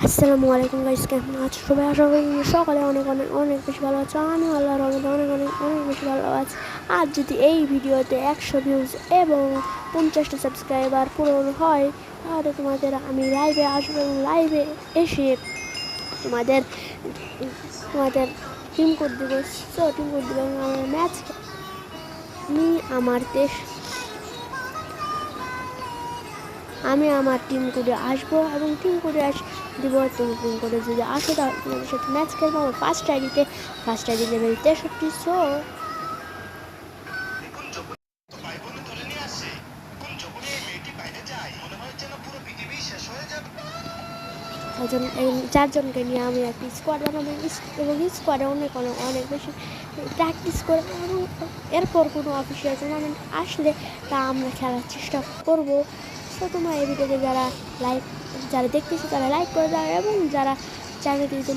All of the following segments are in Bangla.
আসসালামু আলাইকুম গাইস, কেমন আছো সবাই? আশা করি সকালে অনেক অনেক অনেক বেশি ভালো আছো। আমি আল্লাহর রহমতে অনেক অনেক অনেক বেশি ভালো আছি। আজ যদি এই ভিডিওতে 100 ভিউজ এবং 50টা সাবস্ক্রাইবার পূরণ হয়, তাহলে তোমাদের আমি লাইভে আসবো এবং লাইভে এসে তোমাদের তোমাদের টিম কোড দেবো। টিম কোড দেবো এবং আমার ম্যাচ আমি আমার দেশ আমি আমার টিম কোডে আসবো এবং টিম কোডে দিব। তুমি টিম কোডে যদি আসো তাহলে তোমাদের সাথে ম্যাচ খেলবো আমার ফার্স্ট আইডি লেভেল 63। চারজনকে নিয়ে আমি একটি স্কোয়াড বানাবো এবং স্কোয়াডে অনেক অনেক অনেক বেশি প্র্যাকটিস করে এবং এরপর কোনো অফিসিয়াল টুর্নামেন্ট আসলে তা আমরা খেলার চেষ্টা করবো। তো তোমরা এই ভিডিওতে যারা দেখতেছো তারা লাইক করে দাও এবং যারা চ্যানেলটিতে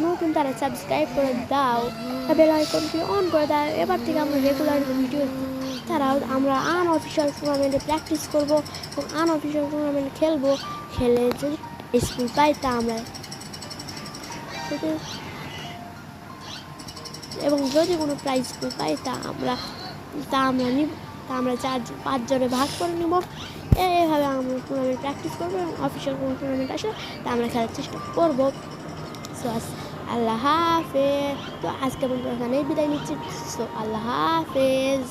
নতুন তারা সাবস্ক্রাইব করে দাও, বেল আইকনটি অন করে দাও। এবার থেকে আমরা রেগুলার ভিডিও ছাড়াও আমরা আনঅফিসিয়াল টুর্নামেন্টে প্র্যাকটিস করবো এবং আনঅফিসিয়াল টুর্নামেন্ট খেলে যদি স্কুল পাই তা আমরা এবং যদি কোনো প্রাইজ স্কুল পাই তা আমরা পাঁচজনে ভাগ করে নেব। এইভাবে আমরা টুর্নামেন্ট প্র্যাকটিস করবো এবং অফিসিয়াল কোনো টুর্নামেন্ট আসলে তা আমরা খেলার চেষ্টা করবো। সো আল্লাহ হাফেজ। তো আজকে বন্ধু এখানেই বিদায় নিচ্ছি। সো আল্লাহ হাফেজ।